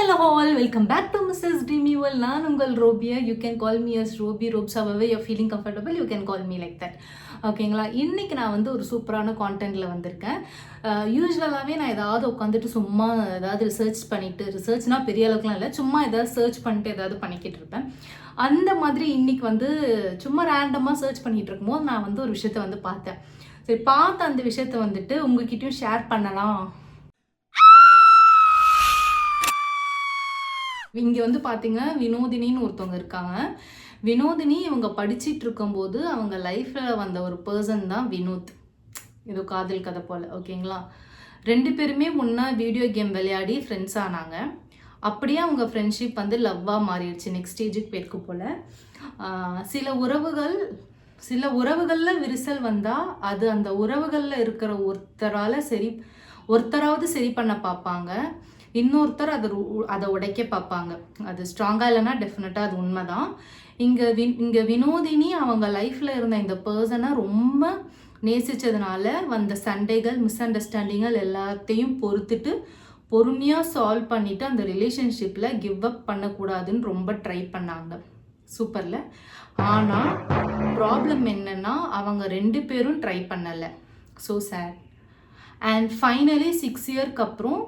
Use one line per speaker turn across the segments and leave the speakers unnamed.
Hello all, welcome back to Mrs. Dreamy World. நான் உங்கள் ரோபியா. You can call me as Robi, Robes, however you're feeling comfortable, you can call me like that. ஓகேங்களா, இன்றைக்கி நான் வந்து ஒரு சூப்பரான கான்டென்ட்டில் வந்திருக்கேன். யூஸ்வலாகவே நான் ஏதாவது உட்காந்துட்டு சும்மா ஏதாவது ரிசர்ச்னால் பெரிய அளவுக்குலாம் இல்லை, சும்மா ஏதாவது சர்ச் பண்ணிட்டு ஏதாவது பண்ணிக்கிட்டு இருப்பேன். அந்த மாதிரி இன்றைக்கி வந்து சும்மா ரேண்டமாக சர்ச் பண்ணிகிட்டு இருக்கும்போது நான் வந்து ஒரு விஷயத்தை வந்து பார்த்தேன். சரி, பார்த்த அந்த விஷயத்தை வந்துட்டு உங்ககிட்டயும் ஷேர் பண்ணலாம். இங்கே வந்து பார்த்தீங்க, வினோதினின்னு ஒருத்தவங்க இருக்காங்க. வினோதினி இவங்க படிச்சுட்டு இருக்கும்போது அவங்க லைஃப்பில் வந்த ஒரு பர்சன் தான் வினோத். ஏதோ காதல் கதை போல். ஓகேங்களா, 2 பேருமே முன்னே வீடியோ கேம் விளையாடி ஃப்ரெண்ட்ஸ் ஆனாங்க. அப்படியே அவங்க ஃப்ரெண்ட்ஷிப் வந்து லவ்வாக மாறிடுச்சு, நெக்ஸ்ட் ஸ்டேஜுக்கு போயிருக்கு போல். சில உறவுகளில் விரிசல் வந்தால் அது அந்த உறவுகளில் இருக்கிற ஒருத்தராவது சரி பண்ண பார்ப்பாங்க, இன்னொருத்தர் அதை உடைக்க பார்ப்பாங்க. அது ஸ்ட்ராங்காக இல்லைன்னா டெஃபினட்டாக அது உண்மை தான். இங்கே வினோதினி அவங்க லைஃப்பில் இருந்த இந்த பர்சனை ரொம்ப நேசித்ததுனால வந்த சண்டைகள், மிஸ் அண்டர்ஸ்டாண்டிங்கள் எல்லாத்தையும் பொறுமையாக சால்வ் பண்ணிவிட்டு அந்த ரிலேஷன்ஷிப்பில் கிவ் அப் பண்ணக்கூடாதுன்னு ரொம்ப ட்ரை பண்ணாங்க. சூப்பரில். ஆனால் ப்ராப்ளம் என்னென்னா அவங்க 2 பேரும் ட்ரை பண்ணலை. So sad. அண்ட் ஃபைனலி 6 இயர்க்கு அப்புறம்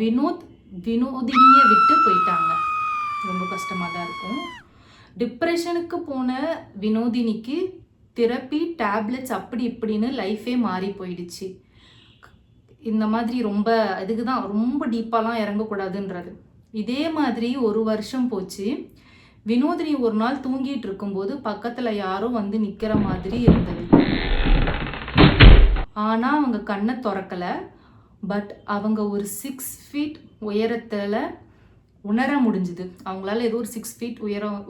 வினோதினியை விட்டு போயிட்டாங்க. ரொம்ப கஷ்டமாக தான் இருக்கும். டிப்ரெஷனுக்கு போன வினோதினிக்கு தெரப்பி, டேப்லெட்ஸ் அப்படி இப்படின்னு லைஃபே மாறி போயிடுச்சு. இந்த மாதிரி இதுக்கு தான் ரொம்ப டீப்பாலாம் இறங்கக்கூடாதுன்றது. இதே மாதிரி 1 வருஷம் போச்சு. வினோதினி ஒரு நாள் தூங்கிட்டு இருக்கும்போது பக்கத்தில் யாரோ வந்து நிற்கிற மாதிரி இருந்தது. ஆனால் அவங்க கண்ணை திறக்கலை. பட் அவங்க ஒரு 6 ஃபீட் உயரத்தில் உணர முடிஞ்சுது. அவங்களால ஏதோ ஒரு 6 ஃபீட்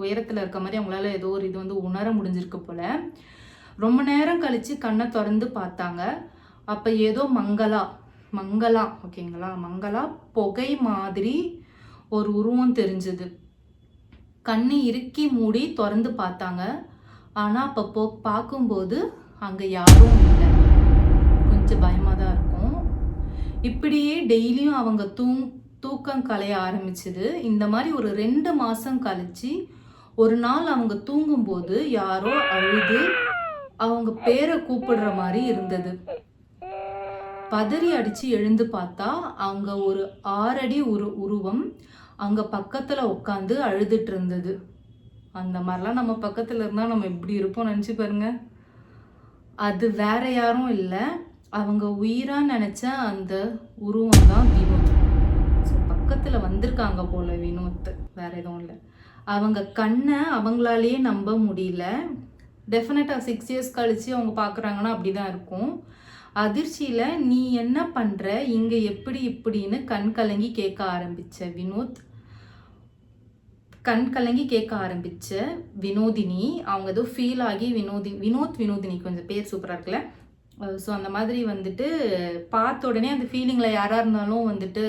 உயரத்தில் இருக்க மாதிரி அவங்களால ஏதோ ஒரு இது வந்து உணர முடிஞ்சிருக்கு போல். ரொம்ப நேரம் கழித்து கண்ணை திறந்து பார்த்தாங்க. அப்போ ஏதோ மங்களா ஓகேங்களா, மங்களா புகை மாதிரி ஒரு உருவம் தெரிஞ்சுது. கண்ணை இறுக்கி மூடி திறந்து பார்த்தாங்க. ஆனால் அப்போ பார்க்கும்போது அங்கே யாரும் இல்லை. கொஞ்சம் பயமாக தான் இருக்கும். இப்படியே டெய்லியும் அவங்க தூக்கம் கலைய ஆரம்பிச்சுது. இந்த மாதிரி ஒரு 2 மாதம் கழிச்சு ஒரு நாள் அவங்க தூங்கும்போது யாரோ அழுது அவங்க பேரை கூப்பிடுற மாதிரி இருந்தது. பதறி அடித்து எழுந்து பார்த்தா அவங்க ஒரு 6 அடி உருவம் அங்கே பக்கத்தில் உட்காந்து அழுதுட்டு இருந்தது. அந்த மாதிரிலாம் நம்ம பக்கத்தில் இருந்தால் நம்ம எப்படி இருப்போம் நினச்சி பாருங்க. அது வேற யாரும் இல்லை, அவங்க உயிராக நினச்ச அந்த உருவம் தான் வினோத். ஸோ பக்கத்தில் வந்திருக்காங்க போல் வினோத், வேறு எதுவும் இல்லை. அவங்க கண்ணை அவங்களாலேயே நம்ப முடியல. டெஃபினட்டாக 6 இயர்ஸ் கழித்து அவங்க பார்க்குறாங்கன்னா அப்படி தான் இருக்கும். அதிர்ச்சியில் நீ என்ன பண்ணுற இங்கே, எப்படி இப்படின்னு கண் கலங்கி கேட்க ஆரம்பித்த வினோதினி அவங்க ஏதோ ஃபீல் ஆகி வினோதினி கொஞ்சம் பேர் சூப்பராக இருக்குல்ல. ஸோ அந்த மாதிரி வந்துட்டு பார்த்த உடனே அந்த ஃபீலிங்கில் யாராக இருந்தாலும் வந்துட்டு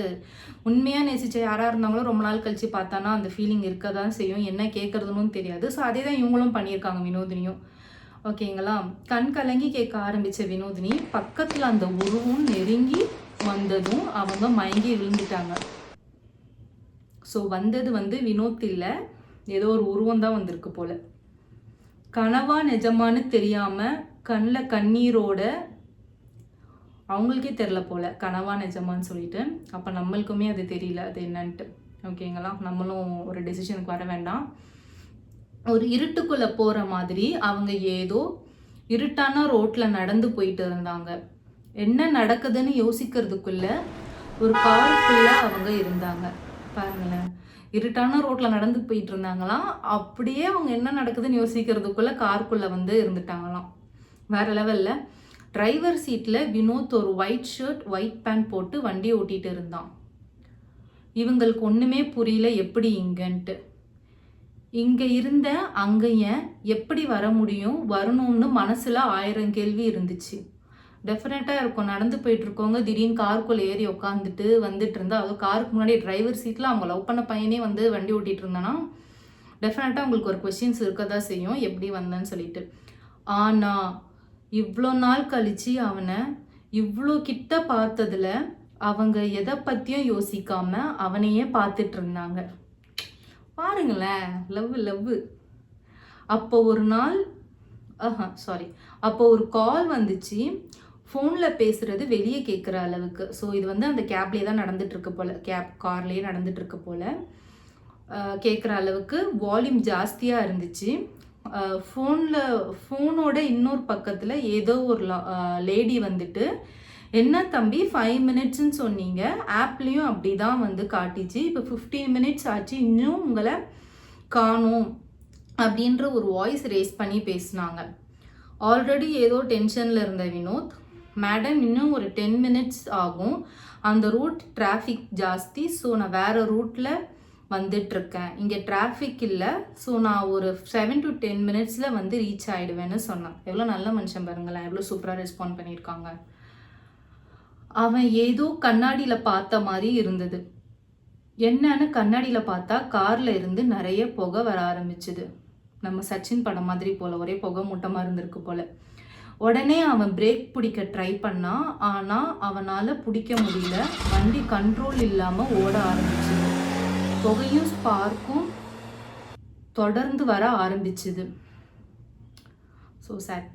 உண்மையாக நேசிச்ச யாராக இருந்தாலும் ரொம்ப நாள் கழித்து பார்த்தானா அந்த ஃபீலிங் இருக்க தான் செய்யும். என்ன கேட்குறதுன்னு தெரியாது. ஸோ அதே தான் இவங்களும் பண்ணியிருக்காங்க, வினோதினியும். ஓகேங்களா, கண் கலங்கி கேட்க ஆரம்பித்த வினோதினி பக்கத்தில் அந்த உருவம் நெருங்கி வந்ததும் அவங்க மயங்கி விழுந்துட்டாங்க. ஸோ வந்தது வந்து வினோத் இல்லை, ஏதோ ஒரு உருவம் தான் வந்திருக்கு போல். கனவா நிஜமானு தெரியாமல் கண்ணில் கண்ணீரோட, அவங்களுக்கே தெரில போல் கனவா நிஜமான்னு சொல்லிட்டு. அப்போ நம்மளுக்குமே அது தெரியல அது என்னன்ட்டு. ஓகேங்களா, நம்மளும் ஒரு டெசிஷனுக்கு வர வேண்டாம். ஒரு இருட்டுக்குள்ளே போகிற மாதிரி அவங்க ஏதோ இருட்டான ரோட்டில் நடந்து போயிட்டு இருந்தாங்க. என்ன நடக்குதுன்னு யோசிக்கிறதுக்குள்ள ஒரு காருக்குள்ளே அவங்க இருந்தாங்க. பாருங்களேன், இருட்டான ரோட்டில் நடந்து போயிட்டு இருந்தாங்களாம். அப்படியே அவங்க என்ன நடக்குதுன்னு யோசிக்கிறதுக்குள்ளே காருக்குள்ளே வந்து இருந்துட்டாங்களாம். வேறு லெவலில். டிரைவர் சீட்டில் வினோத் ஒரு ஒயிட் ஷர்ட், ஒயிட் பேண்ட் போட்டு வண்டி ஓட்டிகிட்டு இருந்தான். இவங்களுக்கு ஒன்றுமே புரியல, எப்படி இங்கன்ட்டு. இங்கே இருந்த அங்கே ஏன், எப்படி வர முடியும், வரணும்னு மனசில் 1000 கேள்வி இருந்துச்சு. டெஃபினட்டாக இருக்கும். நடந்து போயிட்டுருக்கவங்க திடீர்னு காருக்குள்ளே ஏறி உட்காந்துட்டு வந்துட்டு இருந்தா, அதுவும் காருக்கு முன்னாடி டிரைவர் சீட்டில் அவங்க லவ் பண்ண பையனே வந்து வண்டி ஓட்டிகிட்டு இருந்தானா டெஃபினட்டாக அவங்களுக்கு ஒரு கொஸ்டின்ஸ் இருக்க தான் செய்யும், எப்படி வந்தேன்னு சொல்லிட்டு. ஆனால் இவ்வளோ நாள் கழித்து அவனை இவ்வளோ கிட்ட பார்த்ததில் அவங்க எதை பற்றியும் யோசிக்காம அவனையே பார்த்துட்டு இருந்தாங்க. பாருங்களேன், லவ். அப்போ ஒரு நாள் அப்போ ஒரு கால் வந்துச்சு. ஃபோனில் பேசுகிறது வெளியே கேட்குற அளவுக்கு. ஸோ இது வந்து அந்த கேப்லேயே தான் நடந்துகிட்ருக்கு போல், கார்லேயே நடந்துகிட்ருக்கு போல். கேட்குற அளவுக்கு வால்யூம் ஜாஸ்தியாக இருந்துச்சு. ஃபோனோட இன்னொரு பக்கத்தில் ஏதோ ஒரு லேடி வந்துட்டு, என்ன தம்பி 5 மினிட்ஸ்ன்னு சொன்னீங்க, ஆப்லேயும் அப்படி தான் வந்து காட்டிச்சு, இப்போ 15 மினிட்ஸ் ஆச்சு, இன்னும் உங்களை காணோம் அப்படின்ற ஒரு வாய்ஸ் ரேஸ் பண்ணி பேசினாங்க. ஆல்ரெடி ஏதோ டென்ஷனில் இருந்த வினோத், மேடம் இன்னும் ஒரு 10 மினிட்ஸ் ஆகும், அந்த ரூட் டிராஃபிக் ஜாஸ்தி, ஸோ நான் வேறு ரூட்டில் வந்துட்டுருக்கேன், இங்கே டிராஃபிக் இல்லை, ஸோ நான் ஒரு 7 to 10 மினிட்ஸில் வந்து ரீச் ஆகிடுவேன்னு சொன்னான். எவ்வளோ நல்ல மனுஷன் பாருங்களேன், எவ்வளோ சூப்பராக ரெஸ்பாண்ட் பண்ணியிருக்காங்க. அவன் ஏதோ கண்ணாடியில் பார்த்த மாதிரி இருந்தது. என்னன்னு கண்ணாடியில் பார்த்தா காரில் இருந்து நிறைய புகை வர ஆரம்பிச்சுது. நம்ம சச்சின் படம் மாதிரி போல், ஒரே புகை மூட்டமாக இருந்திருக்கு போல். உடனே அவன் பிரேக் பிடிக்க ட்ரை பண்ணான், ஆனால் அவனால் பிடிக்க முடியல. வண்டி கண்ட்ரோல் இல்லாமல் ஓட ஆரம்பிச்சுது. புகையும் ஸ்பார்க்கும் தொடர்ந்து வர ஆரம்பிச்சுது. ஸோ சார்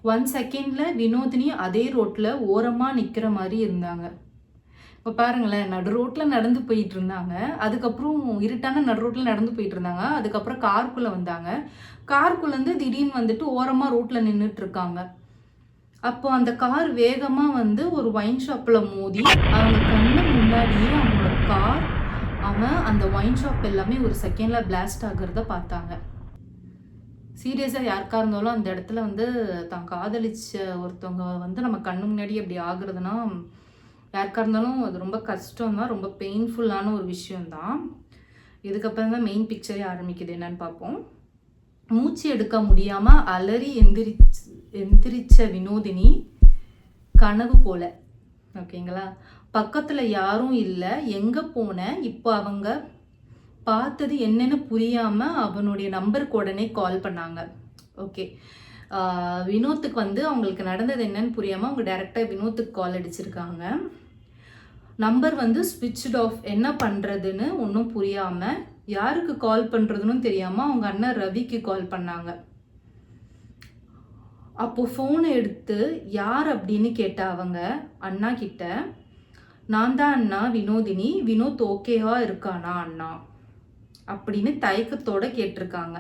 1 செகண்டில் வினோதினி அதே ரோட்டில் ஓரமாக நிற்கிற மாதிரி இருந்தாங்க. இப்போ பாருங்களேன், நடு ரோட்டில் நடந்து போயிட்டு இருந்தாங்க, அதுக்கப்புறம் இருட்டான நடு ரோட்டில் நடந்து போயிட்டு இருந்தாங்க, அதுக்கப்புறம் காருக்குள்ளே வந்தாங்க, காருக்குள்ளேருந்து திடீர்னு வந்துட்டு ஓரமாக ரோட்டில் நின்றுட்டு இருக்காங்க. அப்போ அந்த கார் வேகமாக வந்து ஒரு ஒயின் ஷாப்பில் மோதி அவங்க கண்ணு முன்னாடியே அவங்களோட கார், அவன் அந்த ஒயின் ஷாப் எல்லாமே ஒரு செகண்டில் பிளாஸ்ட் ஆகிறத பார்த்தாங்க. சீரியஸாக யாருக்காக இருந்தாலும் அந்த இடத்துல வந்து தான் காதலிச்ச ஒருத்தவங்க வந்து நம்ம கண்ணு முன்னாடி அப்படி ஆகுறதுனா யாருக்காக இருந்தாலும் அது ரொம்ப கஷ்டம் தான், ரொம்ப பெயின்ஃபுல்லான ஒரு விஷயந்தான். இதுக்கப்புறம் தான் மெயின் பிக்சரே ஆரம்பிக்குது. என்னன்னு பார்ப்போம். மூச்சு எடுக்க முடியாமல் அலறி எந்திரிச்ச வினோதினி கனவு போல, ஓகேங்களா. பக்கத்தில் யாரும் இல்லை, எங்கே போனேன், இப்போ அவங்க பார்த்தது என்னென்னு புரியாமல் அவனுடைய நம்பருக்கு உடனே கால் பண்ணாங்க. ஓகே, வினோத்துக்கு வந்து அவங்களுக்கு நடந்தது என்னன்னு புரியாமல் அவங்க டைரெக்டாக வினோத்துக்கு கால் அடிச்சிருக்காங்க. நம்பர் வந்து ஸ்விட்ச்ட் ஆஃப், என்ன பண்ணுறதுன்னு ஒன்றும் புரியாமல், யாருக்கு கால் பண்ணுறதுன்னு தெரியாமல் அவங்க அண்ணன் ரவிக்கு கால் பண்ணாங்க. அப்போது ஃபோனை எடுத்து யார் அப்படின்னு கேட்ட அவங்க அண்ணா கிட்ட, நான் தான் அண்ணா வினோதினி, வினோத் ஓகேவா இருக்கானா அண்ணா அப்படின்னு தயக்கத்தோடு கேட்டிருக்காங்க.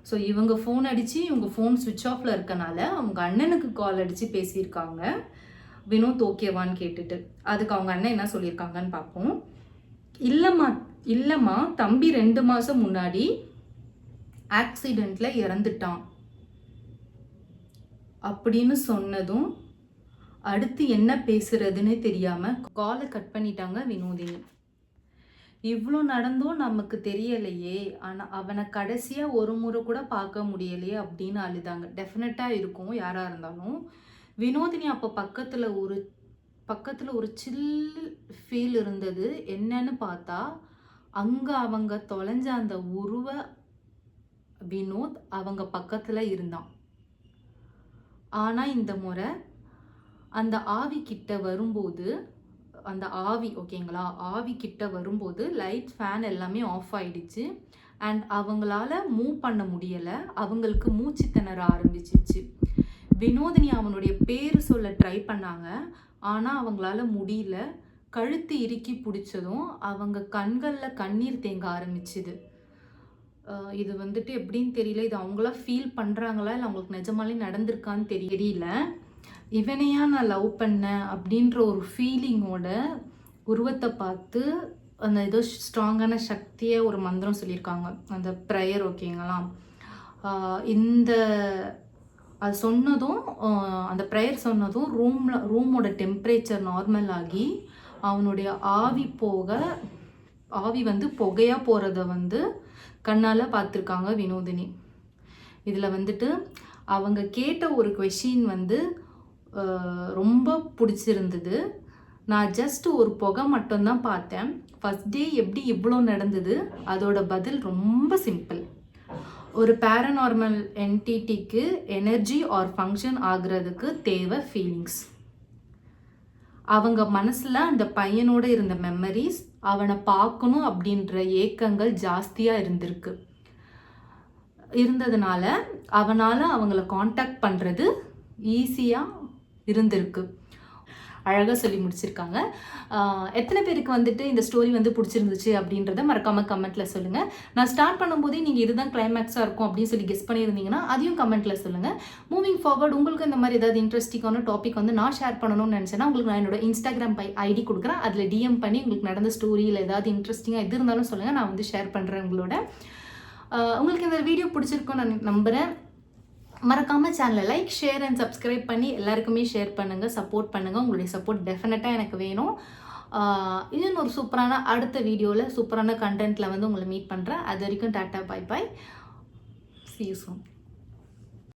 ஸோ இவங்க ஃபோன் அடித்து, இவங்க ஃபோன் சுவிட்ச் ஆஃபில் இருக்கனால அவங்க அண்ணனுக்கு கால் அடித்து பேசியிருக்காங்க வினோத் ஓகேவான்னு கேட்டுட்டு. அதுக்கு அவங்க அண்ணன் என்ன சொல்லியிருக்காங்கன்னு பார்ப்போம். இல்லைம்மா தம்பி 2 மாதம் முன்னாடி ஆக்சிடெண்ட்டில் இறந்துட்டான் அப்படின்னு சொன்னதும் அடுத்து என்ன பேசுறதுன்னு தெரியாமல் காலை கட் பண்ணிட்டாங்க வினோதினி. இவ்வளோ நடந்தும் நமக்கு தெரியலையே, ஆனால் அவனை கடைசியாக ஒரு முறை கூட பார்க்க முடியலையே அப்படின்னு அழுதாங்க. டெஃபினட்டாக இருக்கும் யாராக இருந்தாலும். வினோதினி அப்போ பக்கத்தில் ஒரு சில் ஃபீல் இருந்தது. என்னன்னு பார்த்தா அங்கே அவங்க தொலைஞ்ச அந்த உருவ வினோத் அவங்க பக்கத்தில் இருந்தான். ஆனால் இந்த முறை அந்த ஆவி கிட்ட வரும்போது, அந்த ஆவி ஓகேங்களா, ஆவி கிட்ட வரும்போது லைட் ஃபேன் எல்லாமே ஆஃப் ஆயிடுச்சு. அண்ட் அவங்களால மூவ் பண்ண முடியலை, அவங்களுக்கு மூச்சு திணற ஆரம்பிச்சிச்சு. வினோதினி அவனுடைய பேர் சொல்ல ட்ரை பண்ணாங்க, ஆனால் அவங்களால முடியல. கழுத்து இறுக்கி பிடிச்சதும் அவங்க கண்களில் கண்ணீர் தேங்க ஆரம்பிச்சுது. இது வந்துட்டு எப்படின்னு தெரியல, இது அவங்களா ஃபீல் பண்ணுறாங்களா இல்லை அவங்களுக்கு நிஜமாலே நடந்திருக்கான்னு தெரியல. இவனையா நான் லவ் பண்ணேன் அப்படின்ற ஒரு ஃபீலிங்கோட உருவத்தை பார்த்து அந்த ஏதோ ஸ்ட்ராங்கான சக்தியை ஒரு மந்திரம் சொல்லியிருக்காங்க, அந்த ப்ரேயர் ஓகேங்களா. அது சொன்னதும், அந்த ப்ரேயர் சொன்னதும் ரூமோட டெம்பரேச்சர் நார்மல் ஆகி அவனுடைய ஆவி வந்து புகையாக போகிறத வந்து கண்ணால் பார்த்துருக்காங்க வினோதினி. இதில் வந்துட்டு அவங்க கேட்ட ஒரு கொஷின் வந்து ரொம்ப பிடிச்சிருந்தது. நான் ஜஸ்ட் ஒரு புகை மட்டும்தான் பார்த்தேன், ஃபஸ்ட் டே எப்படி இவ்வளோ நடந்தது? அதோட பதில் ரொம்ப சிம்பிள். ஒரு பேரநார்மல் என்டிட்டிக்கு எனர்ஜி ஆர் ஃபங்க்ஷன் ஆகிறதுக்கு தேவை ஃபீலிங்ஸ். அவங்க மனசில் அந்த பையனோட இருந்த மெமரிஸ், அவனை பார்க்கணும் அப்படின்ற ஏக்கங்கள் ஜாஸ்தியாக இருந்ததுனால அவனால் அவங்கள காண்டாக்ட் பண்ணுறது ஈஸியாக இருந்திருக்கு. அழகாக சொல்லி முடிச்சிருக்காங்க. எத்தனை பேருக்கு வந்துட்டு இந்த ஸ்டோரி வந்து பிடிச்சிருந்துச்சு அப்படின்றத மறக்காமல் கமெண்ட்டில் சொல்லுங்கள். நான் ஸ்டார்ட் பண்ணும்போதே நீங்கள் இதுதான் கிளைமேக்ஸாக இருக்கும் அப்படின்னு சொல்லி கெஸ் பண்ணியிருந்தீங்கன்னா அதையும் கமெண்ட்டில் சொல்லுங்கள். மூவிங் ஃபார்வர்ட் உங்களுக்கு இந்த மாதிரி ஏதாவது இன்ட்ரெஸ்டிங்கான டாபிக் வந்து நான் ஷேர் பண்ணணும்னு நினச்சேன்னா உங்களுக்கு நான் என்னோட இன்ஸ்டாகிராம் ஐடி கொடுக்குறேன். அதில் டிஎம் பண்ணி உங்களுக்கு நடந்த ஸ்டோரியில் ஏதாவது இன்ட்ரெஸ்டிங்காக எது இருந்தாலும் சொல்லுங்கள், நான் வந்து ஷேர் பண்ணுறேன் உங்களோட. உங்களுக்கு இந்த வீடியோ பிடிச்சிருக்குன்னு நான் நம்புகிறேன். மறக்காமல் சேனலை லைக், ஷேர் அண்ட் சப்ஸ்கிரைப் பண்ணி எல்லாருக்குமே ஷேர் பண்ணுங்கள், சப்போர்ட் பண்ணுங்கள். உங்களுடைய சப்போர்ட் டெஃபினட்டாக எனக்கு வேணும். இன்னும் ஒரு சூப்பரான அடுத்த வீடியோவில் சூப்பரான கண்டென்ட்டில் வந்து உங்களை மீட் பண்ணுறேன். அது வரைக்கும் tata, bye bye, see you soon.